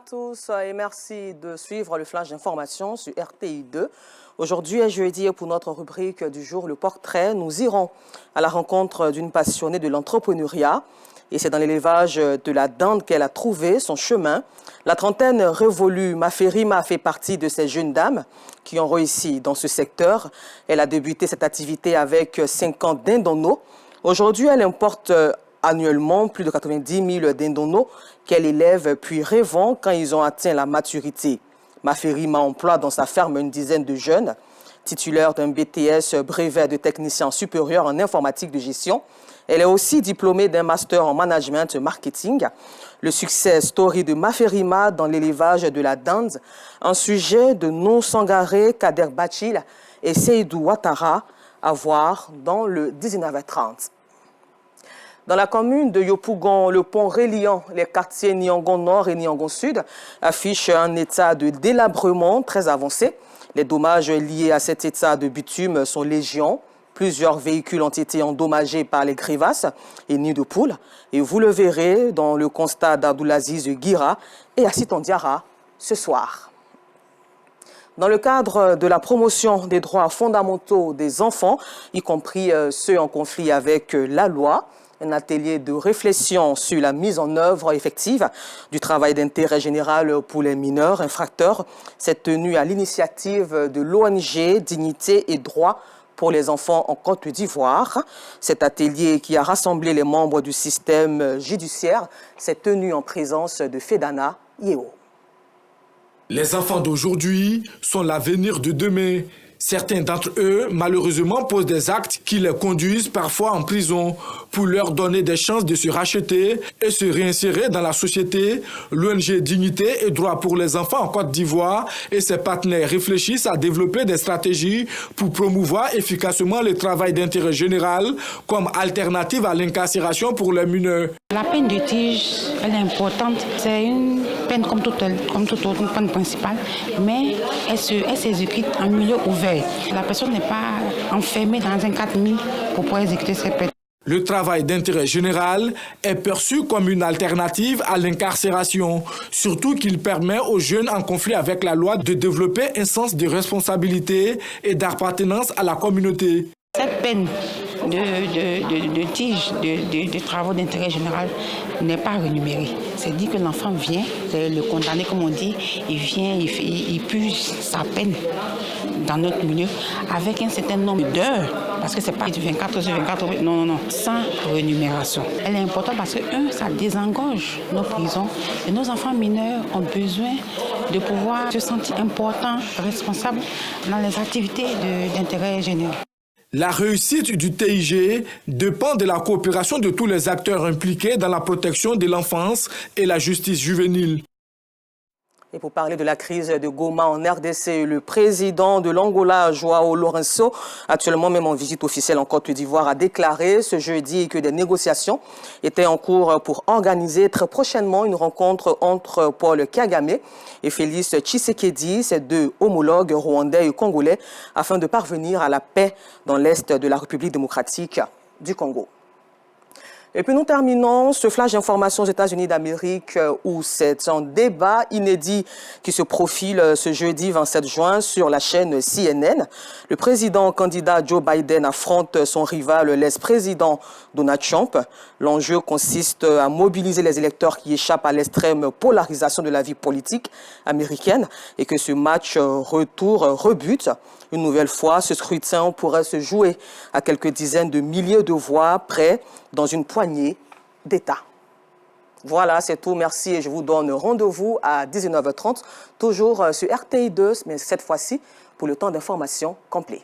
tous et merci de suivre le flash d'information sur RTI 2. Aujourd'hui est jeudi et pour notre rubrique du jour, le portrait, nous irons à la rencontre d'une passionnée de l'entrepreneuriat. Et c'est dans l'élevage de la dinde qu'elle a trouvé son chemin. La trentaine révolue, Maferima fait partie de ces jeunes dames qui ont réussi dans ce secteur. Elle a débuté cette activité avec 50 dindonos. Aujourd'hui, elle importe annuellement plus de 90 000 dindonos qu'elle élève puis revend quand ils ont atteint la maturité. Maferima emploie dans sa ferme une dizaine de jeunes. Titulaire d'un BTS brevet de technicien supérieur en informatique de gestion, elle est aussi diplômée d'un master en management marketing. Le succès story de Maferima dans l'élevage de la dinde, un sujet de Non Sangaré, Kader Bachil et Seydou Ouattara à voir dans le 19h30. Dans la commune de Yopougon, le pont reliant les quartiers Niangon Nord et Niangon Sud affiche un état de délabrement très avancé. Les dommages liés à cet état de bitume sont légion. Plusieurs véhicules ont été endommagés par les crevasses et nids de poules. Et vous le verrez dans le constat d'Abdoulaziz Guira et Assiton Diarra ce soir. Dans le cadre de la promotion des droits fondamentaux des enfants, y compris ceux en conflit avec la loi, un atelier de réflexion sur la mise en œuvre effective du travail d'intérêt général pour les mineurs infracteurs s'est tenu à l'initiative de l'ONG Dignité et Droits pour les enfants en Côte d'Ivoire. Cet atelier qui a rassemblé les membres du système judiciaire s'est tenu en présence de Fedana Yeo. Les enfants d'aujourd'hui sont l'avenir de demain. Certains d'entre eux, malheureusement, posent des actes qui les conduisent parfois en prison. Pour leur donner des chances de se racheter et se réinsérer dans la société, l'ONG Dignité et Droits pour les enfants en Côte d'Ivoire et ses partenaires réfléchissent à développer des stratégies pour promouvoir efficacement le travail d'intérêt général comme alternative à l'incarcération pour les mineurs. La peine de tige, elle est importante. C'est une peine comme toute autre peine principale, mais elle s'exécute en milieu ouvert. La personne n'est pas enfermée dans un 4000 pour pouvoir exécuter cette peine. Le travail d'intérêt général est perçu comme une alternative à l'incarcération, surtout qu'il permet aux jeunes en conflit avec la loi de développer un sens de responsabilité et d'appartenance à la communauté. Cette peine de tige, de travaux d'intérêt général n'est pas rémunérée. C'est dit que l'enfant vient, le condamné comme on dit, il vient, il puise sa peine dans notre milieu avec un certain nombre d'heures, parce que c'est pas 24 sur 24, non, sans rémunération. Elle est importante parce que, ça désengorge nos prisons et nos enfants mineurs ont besoin de pouvoir se sentir importants, responsables dans les activités d'intérêt général. La réussite du TIG dépend de la coopération de tous les acteurs impliqués dans la protection de l'enfance et la justice juvénile. Et pour parler de la crise de Goma en RDC, le président de l'Angola, Joao Lourenço, actuellement même en visite officielle en Côte d'Ivoire, a déclaré ce jeudi que des négociations étaient en cours pour organiser très prochainement une rencontre entre Paul Kagame et Félix Tshisekedi, ces deux homologues rwandais et congolais, afin de parvenir à la paix dans l'est de la République démocratique du Congo. Et puis nous terminons ce flash d'information aux États-Unis d'Amérique où c'est un débat inédit qui se profile ce jeudi 27 juin sur la chaîne CNN. Le président candidat Joe Biden affronte son rival, l'ex-président Donald Trump. L'enjeu consiste à mobiliser les électeurs qui échappent à l'extrême polarisation de la vie politique américaine et que ce match retour rebute. Une nouvelle fois, ce scrutin pourrait se jouer à quelques dizaines de milliers de voix près dans une poignée d'États. Voilà, c'est tout. Merci et je vous donne rendez-vous à 19h30, toujours sur RTI 2, mais cette fois-ci pour le temps d'information complet.